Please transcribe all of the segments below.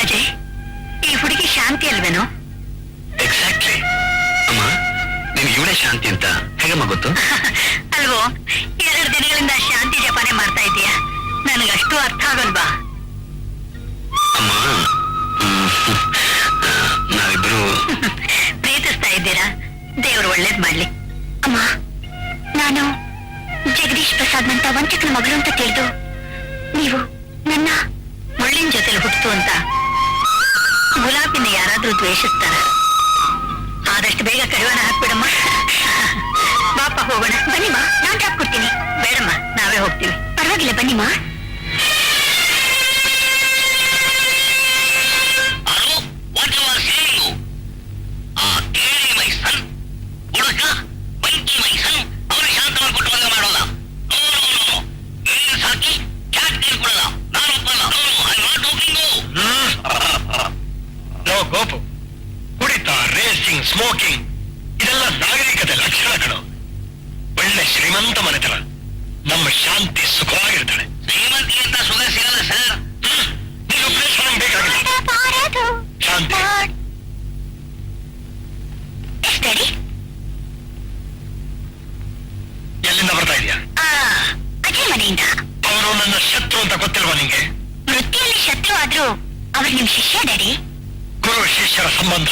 ಅಜಯ್, ಈ ಹುಡುಗಿ ಶಾಂತಿ ಅಲ್ವೇನೋ? ಎಕ್ಸಾಕ್ಟ್ಲಿ. ಅಮ್ಮ, ನಿನ್ ಇವಳೇ ಶಾಂತಿ ಅಂತ ಹೇಗಮ್ಮ ಗೊತ್ತು? ಅಲ್ವೋ, 2 ದಿನಗಳಿಂದ ಶಾಂತಿ ಜಪಾನೆ ಮಾಡ್ತಾ ಇದೀಯಾ. ನನಗಷ್ಟು ಅರ್ಥ ಆಗಲ್ವಾ? ಅಮ್ಮ, ನಾವಿಬ್ರು ಪ್ರೀತಿಸ್ತಾ ಇದ್ದೀರಾ? ದೇವ್ರು ಒಳ್ಳೇದ್ ಮಾಡ್ಲಿ. ಅಮ್ಮ, ನಾನು ಜಗದೀಶ್ ಪ್ರಸಾದ್ ನಂತ ವಂಚಕನ ಮಗಳು ಅಂತ ತಿಳಿದು ನೀವು ನನ್ನ ಮುಳ್ಳಿನ ಜೊತೆಲಿ ಹುಟ್ಟಿತು ಅಂತ ಗುಲಾಬಿನ ಯಾರಾದ್ರೂ ದ್ವೇಷಿಸ್ತಾರ? ಆದಷ್ಟು ಬೇಗ ಕಡಿವಾಣ ಹಾಕ್ಬಿಡಮ್ಮ. ಬಾಪ ಹೋಗೋಣ. ಬನ್ನಿಮ್ಮ, ನಾನ್ ಡ್ರಾಪ್ ಕೊಡ್ತೀನಿ. ಬೇಡಮ್ಮ, ನಾವೇ ಹೋಗ್ತೀವಿ. ಪರವಾಗಿಲ್ಲ, ಬನ್ನಿಮ್ಮ. ಗೋಪು, ಕುಡಿತ, ರೇಸಿಂಗ್, ಸ್ಮೋಕಿಂಗ್ ಇದೆಲ್ಲ ನಾಗರಿಕತೆ ಲಕ್ಷಣಗಳು. ಒಳ್ಳೆ ಶ್ರೀಮಂತ ಮನೆತನ. ನಮ್ಮ ಶಾಂತಿ ಸುಖವಾಗಿರ್ತಾಳೆ. ಶ್ರೀಮಂತಿಗಿಂತ ಸುಖ ಸಿಗಲ್ಲ ಸರ್. ನೀವು ಪ್ಲೇಸ್ ಬೇಕಾಗಿಲ್ಲ. ಶಾಂತಿ ಎಲ್ಲಿಂದ ಬರ್ತಾ ಇದೆಯಾ? ಅಜಯ್ ಮನೆಯಿಂದ. ಅವರು ನನ್ನ ಶತ್ರು ಅಂತ ಗೊತ್ತಿಲ್ವಾ ನಿಂಗೆ? ವೃತ್ತಿಯಲ್ಲಿ ಶತ್ರು ಆದ್ರೂ ಅವ್ರು ನಿಮ್ ಶಿಷ್ಯ ಡ್ಯಾಡಿ. ಗುರು ಶಿಷ್ಯರ ಸಂಬಂಧ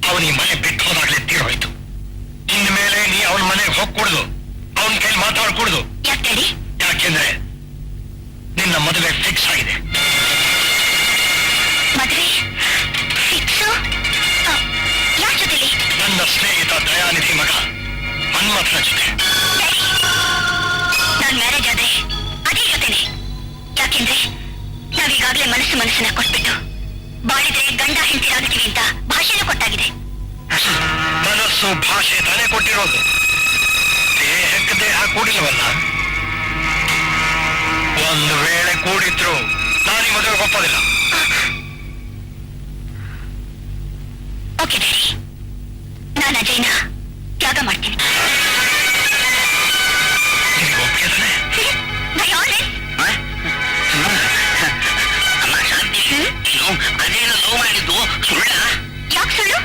ಅವನಿಗೆ ಮನೆ ಬಿಟ್ಟು ಹೋದಾಗ್ಲೇ ತೀರೋಯ್ತು. ಇನ್ನು ಮೇಲೆ ನೀ ಅವನ ಮನೆಗೆ ಹೋಗ್ಕೂಡುದು, ಅವನ ಕೈಲಿ ಮಾತಾಡ್ಕೂಡುದು. ಯಾಕೆ? ಯಾಕೆಂದ್ರೆ ನಿನ್ನ ಮದುವೆ ಫಿಕ್ಸ್ ಆಗಿದೆ. ಮದುವೆ ಫಿಕ್ಸು? ಯಾರ ಜೊತೆಲಿ? ನನ್ನ ಸ್ನೇಹಿತ ದಯಾನಿಧಿ ಮಗ ಹನುಮಂತನ ಜೊತೆ. ನಾನ್ ಮ್ಯಾರೇಜ್ ಆದ್ರೆ ಅದೇ ಜೊತೆನೆ. ಯಾಕೆಂದ್ರೆ ನಾವೀಗಾಗ್ಲೇ ಮನಸ್ಸನ್ನ ಕೊಟ್ಬಿಟ್ಟು ಬಾಳಿದ್ರೆ ಗಂಡ ಹೆಂಡತಿರಾಗ್ತೀವಿ ಅಂತ ಭಾಷೆನೂ ಕೊಟ್ಟಾಗಿದೆ. ಮನಸ್ಸು ಭಾಷೆ ತಾನೇ ಕೊಟ್ಟಿರೋದು, ದೇಹಕ್ಕೆ ದೇಹ ಕೂಡಿಲ್ವಲ್ಲ. ಒಂದು ವೇಳೆ ಕೂಡಿದ್ರು ನಾನೀ ಮದುವೆಗೆ ಒಪ್ಪೋದಿಲ್ಲ. ಓಕೆ ಡ್ಯಾಡಿ, ನಾನು ಅಜಯ್ನ ತ್ಯಾಗ ಮಾಡ್ತೀನಿ. ಅದೇನ ಲವ್ ಮಾಡಿದ್ದು ಸುಳ್ಳ? ಯಾಕೆ ಸುಳ್ಳು?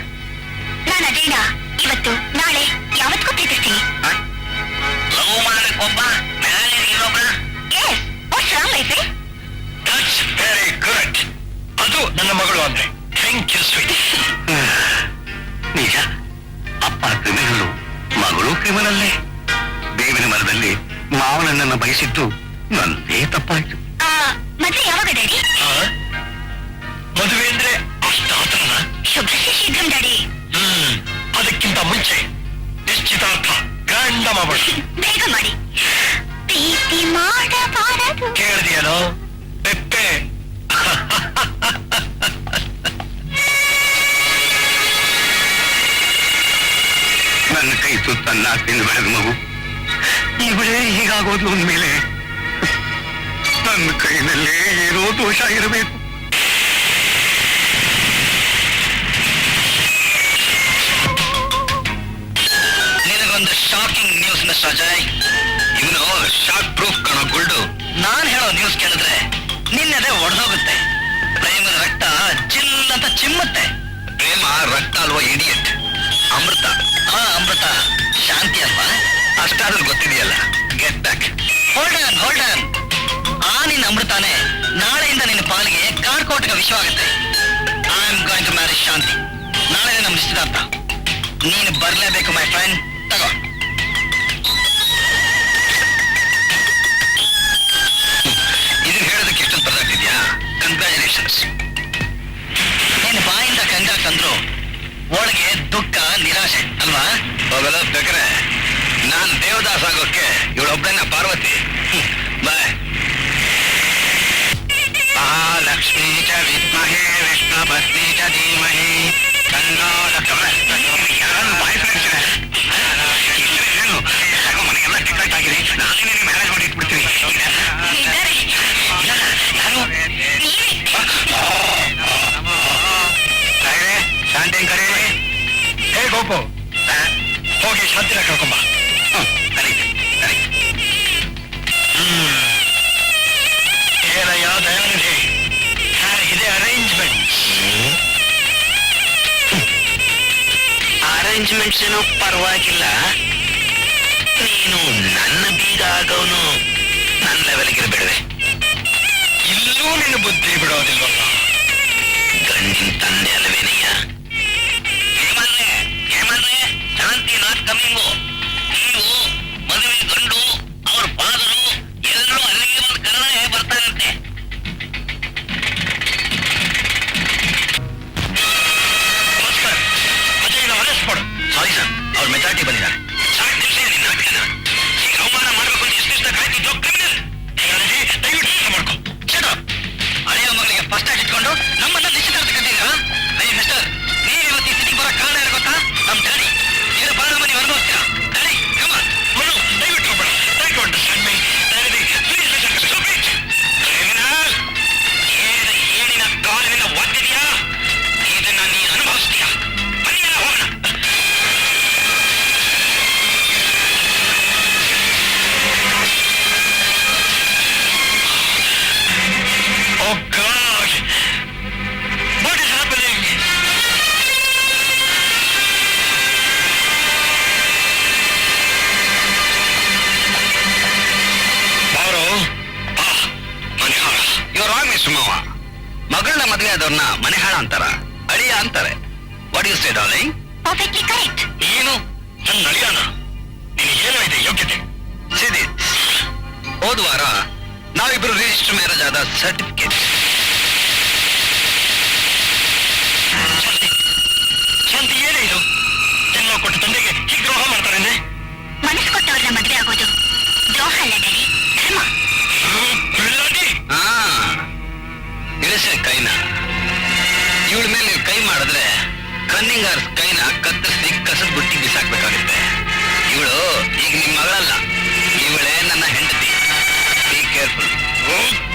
ನಾನು ಅಜಯ್ನ ಇವತ್ತು ನಾಳೆ ಯಾವತ್ತೂ ಪ್ರೀತಿಸ್ತೀನಿ. ಲವ್ ಮಾಡಕ್ಕೊಬ್ಬ ಮೇಲೆ ಇನ್ನೊಬ್ಬ? Very good. ಅದು ನನ್ನ ಮಗಳು ಅಂದ್ರೆ. Thank you sweet. ನಿಜ, ಅಪ್ಪ ಕ್ರಿಮಿನಲ್ಲು, ಮಗಳು ಕ್ರಿಮಿನಲ್ಲೇ. ಬೇವಿನ ಮರದಲ್ಲಿ ಮಾವನನ್ನ ಬಯಸಿದ್ದು ನನ್ನೇ ತಪ್ಪಾಯ್ತು. ಮದುವೆ ಯಾವಾಗ ಡ್ಯಾಡಿ? ಮದುವೆ ಅಂದ್ರೆ ಅಷ್ಟಾತ್ರನ? ಶುಭ್ರಸ್ಯ ಶೀಘ್ರಂ ಡ್ಯಾಡಿ. ಅದಕ್ಕಿಂತ ಮುಂಚೆ ನಿಶ್ಚಿತಾರ್ಥ ಗಂಡ ಮಾಡಬಾರ್ದು. ಬೇಗ ಮಾಡಿ. ಪ್ರೀತಿ ಮಾಡಬಾರದು. ಕೇಳಿದೆಯೇನೋ ಪೆಪ್ಪೆ? ನನ್ನ ಕೈ ಸುತ್ತನ್ನ ತಿಂದು ಬೆಳೆದ ಮಗು ಇವಳೇ ಹೀಗಾಗೋದು ಅಂದ್ಮೇಲೆ ನನ್ನ ಕೈನಲ್ಲೇ ಏನೋ ದೋಷ ಇರಬೇಕು. ನಿನಗೊಂದು ಶಾಕಿಂಗ್ ನ್ಯೂಸ್ ಮಿಸ್ಟರ್ ಅಜಯ್. ಇವನು ಶಾಕ್ ಪ್ರೂಫ್ ಕಾಣೋ ಗುಲ್ಡು. ನಾನ್ ಹೇಳೋ ನ್ಯೂಸ್ ಕೇಳಿದ್ರೆ ನಿನ್ನೆದೆ ಒಡೆದೋಗುತ್ತೆ. ಪ್ರೇಮದ ರಕ್ತ ಚಿಲ್ ಅಂತ ಚಿಮ್ಮುತ್ತೆ. ಪ್ರೇಮ ರಕ್ತ ಅಲ್ವಾ ಇಡಿಯಟ್? ಅಮೃತ. ಅಮೃತ ಶಾಂತಿ ಅಲ್ವಾ? ಅಷ್ಟಾದ್ರೂ ಗೊತ್ತಿದೆಯಲ್ಲ. Get back. Hold on. ನಿನ್ನ ಅಮೃತಾನೆ ನಾಳೆಯಿಂದ ನಿನ್ನ ಪಾಲಿಗೆ ಕಾಡ್ಕೋಟಕ ವಿಷಯವಾಗುತ್ತೆ. I am going to marriage Shanti. ನಾಳೆ ನಮ್ಮ ನಿಶ್ಚಿತಾರ್ಥ. ನೀನು ಬರ್ಲೇಬೇಕು ಮೈ ಫ್ರೆಂಡ್. ತಗೋ. ಇದನ್ನ ಹೇಳೋದಕ್ಕೆ ಎಷ್ಟೊಂದು ಪರದಾಗ್ತಿದ್ಯಾ? ಕಂಗ್ರ್ಯಾಚುಲೇಷನ್ಸ್. ನೀನು ಬಾಯಿಂದ ಕಂಗಾಕ್ ತಂದ್ರು ಒಳಗೆ ದುಃಖ ನಿರಾಶೆ ಅಲ್ವಾ? ಹೋಗಲ್ಲ ಬೇಕ್ರೆ. ನಾನ್ ದೇವದಾಸ್ ಆಗೋಕ್ಕೆ ಇವಳೊಬ್ಬಳನ್ನ ಪಾರ್ವತಿ. ಬಾಯ್. ಮಹಾಲಕ್ಷ್ಮೀ ಚ ವಿದ್ಮಹೇ ವಿಷ್ಣು ಪತ್ನಿ ಚ ಧೀಮಹಿ ತನ್ನೋ ಮನೆಗೆಲ್ಲ ಟಿಕೆಟ್ ಆಗಿದೆ. ನಾನೇ ಮ್ಯಾರೇಜ್ ಮಾಡಿ ಇಟ್ಬಿಡ್ತೀನಿ. ಶಾಂತಿ ಕರೆ. ಹೇ ಗೋಪು, ಹೋಗಿ ಶಾಂತಿನ ಕರ್ಕೊಂಬ. ಏನಯ್ಯ ದಯಾನಿಧಿ, ಹೇಗಿದೆ ಅರೇಂಜ್ಮೆಂಟ್? ಅರೇಂಜ್ಮೆಂಟ್ಸ್ ಏನೋ ಪರವಾಗಿಲ್ಲ. ನೀನು ನನ್ನ ಬೀಗ ಆಗೋನು ನನ್ನ ಲೆವೆಲ್ಗೆ ಬಿಡುವೆ. ಇಲ್ಲೂ ನಿನ್ನ ಬುದ್ಧಿ ಬಿಡೋದಿಲ್ವಲ್ಲ. ಗಂಡಿನ ತಂದೆ ಅಲ್ವೇನಯ್ಯ. ಹೇಮಂದ್ರೆ ಶಾಂತಿ ನಾಟ್ ಕಮಿಂಗು. ನೀವು ಮದುವೆ ಗಂಡು ಅವ್ರ ಫಾದರು ಎಲ್ಲರೂ ಅಲ್ಲಿಗೆ ಒಂದು ಕನ್ನಡ ಬರ್ತಾರಂತೆ. ನಮಸ್ಕಾರ, ಅಜಯ್ನ ಅರೆಸ್ಟ್ ಮಾಡು. ಸಾರಿ ಸರ್, ಅವ್ರ ಮೆಜಾರಿಟಿ ಬಂದಿದ್ದಾರೆ. ಸಾಕು ನಿಲ್ಸಿ ನಿನ್ನ ನಾಟಕನ. ಈಗ ಅವಮಾನ ಮಾಡಬೇಕು ಅಂತ ಎಷ್ಟು ಕಾಯ್ತಿದ್ದೋ ಕ್ರಿಮಿನಲ್. ದಯವಿಟ್ಟು ಅರ್ಥ ಮಾಡ್ಕೊ. ಹಳೆಯ ಮಗಳಿಗೆ ಫಸ್ಟ್ ಆಗಿ ಇಟ್ಕೊಂಡು ನಮ್ಮನ್ನ ನಿಶ್ಚಿತಾರ್ಥ ಕಟ್ಟಿದ್ದೀರಾ? ಮಿಸ್ಟರ್, ನೀವು ಇವತ್ತು ಈ ಸ್ಥಿತಿಗೆ ಬರೋ ಕಾರಣ ಏನು ಗೊತ್ತಾ? ನಮ್ಮ ಡ್ಯಾಡಿ ನೀನು ಪರಿಣಾಮ ನೀವು ಅನುಭವಿಸ್ತೀರಾ. ಡ್ಯಾಡಿ ಕಮ ಮನು, ದಯವಿಟ್ಟು ಹೋಗ್ಬೇಡ. Try to understand me. Please mister stupid criminal. ಏನಿನ ಕಾಲಿನಿಂದ ಒದ್ದಿದೆಯಾ? ಇದನ್ನ ನೀನು ಅನುಭವಿಸ್ತೀಯಾ? ಬನ್ನಿ ಹೋಗೋಣ. Oh God! What is happening? ಬಾರೋ. ಮನೆಹಾಳ. ಇವ್ರು ರಾಂಗ್ ಮಿಸ್ಟರ್ ಮಾವ. ಮಗಳನ್ನ ಮದುವೆ ಆದವ್ರನ್ನ ಮನೆಹಾಳ ಅಂತಾರ, ಅಳಿಯ ಅಂತಾರೆ. What you say darling? Perfectly correct. ಏನು ನನ್ನ ಅಳಿಯಾನ? ನಿನಗೇನೋ ಇದೆ ಯೋಗ್ಯತೆ. ಸಿದಿ, ಹೋದ ವಾರ ನಾವಿಬ್ರು ರಿಜಿಸ್ಟರ್ ಮ್ಯಾರೇಜ್ ಆದ ಸರ್ಟಿಫಿಕೇಟ್. ಶಾಂತಿ, ಏನೇ ಇದು? ಜನ್ಮ ಕೊಟ್ಟ ತಂದೆಗೆ ಹೀಗೆ ದ್ರೋಹ ಮಾಡ್ತಾರೆ. ಮನಸ್ಸು ಕೊಟ್ಟವ್ರನ್ನ ಮದುವೆ ಆಗೋದು ದ್ರೋಹ ಅಲ್ಲ ಡ್ಯಾಡಿ, ಧರ್ಮ. ಇಳಿಸೆ ಕೈನ. ಇವಳ ಮೇಲೆ ನೀವು ಕೈ ಮಾಡಿದ್ರೆ ಕನ್ನಿಂಗಾರ್ ಕೈನ ಕತ್ತರಿಸಿ ಕಸದ ಬುಟ್ಟಿ ಬಿಸಾಕ್ಬೇಕಾಗುತ್ತೆ. ಇವಳು ಈಗ ನಿಮ್ ಮಗಳಲ್ಲ, ಇವಳೇ ನನ್ನ ಹೆಂಡತಿ. Be careful.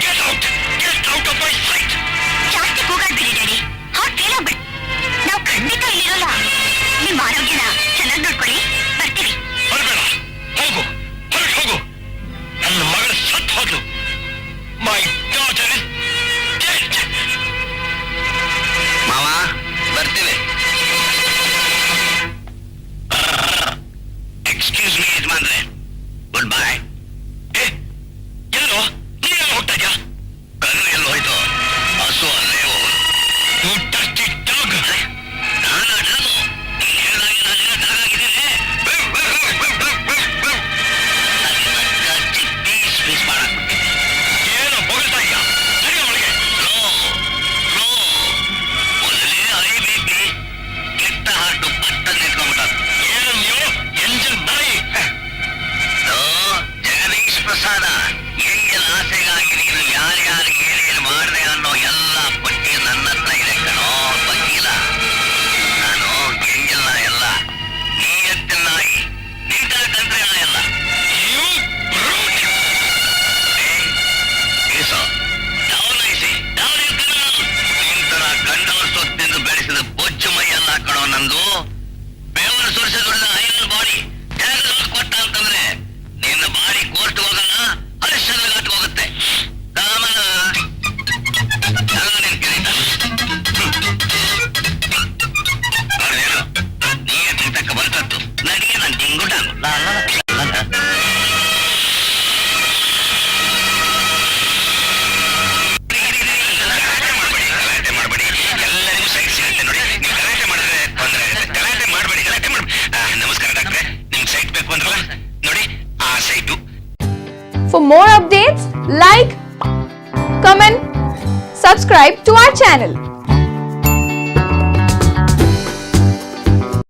Get out, get out of my site. ಜಾಸ್ತಿ ಕೂಗಾಡ್ಬೇಡಿ ಡ್ಯಾಡಿ, ಹಾಟ್ ಕೇಳೋಗ್ಬಿಡಿ. ನಾವು ಖಂಡಿತ ಇಲ್ಲಿರೋಲ್ಲ. ನಿಮ್ಮ ಆರೋಗ್ಯನ ಚೆನ್ನಾಗಿ ನೋಡ್ಕೊಳ್ಳಿ. ಬರ್ತೀವಿ. ಬರಬೇಡ, ಹೋಗು, ಹೊರಗೆ ಹೋಗು. ನನ್ನ ಮಗಳು ಸತ್ತು ಹೋದ್ಲು. My daughter is dead. ಮಾವ, ಬರ್ತೀವಿ. ಎಕ್ಸ್ಕ್ಯೂಸ್ ಮೀ ಯಜಮಾನ್ರೆ, ಗುಡ್ ಬೈ. ಎಲ್ಲೋ ನೀನೆಲ್ಲ ಹೋಗ್ತಾ ಇದ್ಯಾ? ಕಣ್ಣು ಎಲ್ಲೋ ಹೋಯ್ತು. ಹಸು ಅಲ್ಲೇ ಹೋಗೋದು. ನಾನು ಡಾಗು. ನೀನು ಹೇಳಿದಾಗೆ ನಾನೆಲ್ಲ ಡಾಗ್ ಆಗಿದ್ದೇನೆ. ಪೀಸ್ ಮಾಡಾಕ್ಬಿಟ್ಟಿದ್ದೆ. ಏನೋ ಹೊಗಳ್ತಾ ಇದೆಯಾ? ಸರಿ ಅವಳಿಗೆ. ಮೊದಲೇ ಐ ಬೇಬಿ, ಕೆಟ್ಟ ಹಾಟು ಪಟ್ಟ ನಿಂತ್ಕೊಂಡ್ಬಿಟ್ಟ. ಏನು ನೀವು ಎಂಜಲ್ ನಾಯಿ? ಜಗದೀಶ್ ಪ್ರಸಾದ, ಎಂಜಲ್ ಆಸೆಗಾಗಿ ನೀನು ಯಾರ್ಯಾರಿಗೆ ಏನೇನು ಮಾಡಿದೆ ಅನ್ನೋ ಎಲ್ಲ ಪಟ್ಟಿ ನನ್ನ ಹತ್ರ ಇದೆ ಕಣೋ ವಕೀಲ. ನಾನು ಎಂಜಲ್ ನಾಯಿ ಅಲ್ಲ, ನೀ ಎತ್ತಿನ ನಾಯಿ. ನಿಂತ ಕಂಡ್ರೆ ನಾಯಿ ಅಲ್ಲ. ನಿಂತರ ಗಂಡವರ ಸೊತ್ತಿಂದು ಬೆಳೆಸಿದ ಬೊಚ್ಚು ಮೈಯಲ್ಲ ಕಣೋ ನಂದು. ಬೆವರು ಸುರಿಸಿ ದುಡಿದ ಐರನ್ ಬಾಡಿ ಜಾಗದಲ್ಲಿ ಕೊಟ್ಟ ಅಂತಂದ್ರೆ ನಿನ್ನ ಬಾಡಿ ಕೋರ್ಟ್ ಹೋಗಲ್ಲ, ಹರಿಶ್ಚಂದ್ರ ಘಾಟ್ ಹೋಗುತ್ತೆ. ಕಾಮನ ಎಲ್ಲ ನೀನ್ ಕಿರೀಟ. ಅದೇನು ನೀಯತ್ತಿನ ತಕ್ಕ ಬರ್ತದ್ದು ನನಗೆ ನಾನು ಟಿಂಗುಟ. ಮಾಡಬೇಡಿ, ಎಲ್ಲರಿಗೂ ಸೈಟ್ ಸಿಗುತ್ತೆ ನೋಡಿ. ನೀವು ಗಲಾಟೆ ಮಾಡಿದ್ರೆ ತೊಂದರೆ ಆಗುತ್ತೆ. ಗಲಾಟೆ ಮಾಡಬೇಡಿ, ಗಲಾಟೆ ಮಾಡಿ. ನಮಸ್ಕಾರ ಡಾಕ್ಟ್ರೆ, ನಿಮ್ಗೆ ಸೈಟ್ ಬೇಕು ಅಂದ್ರಲ್ಲ, ನೋಡಿ ಆ site. For more updates, like, comment, subscribe to our channel.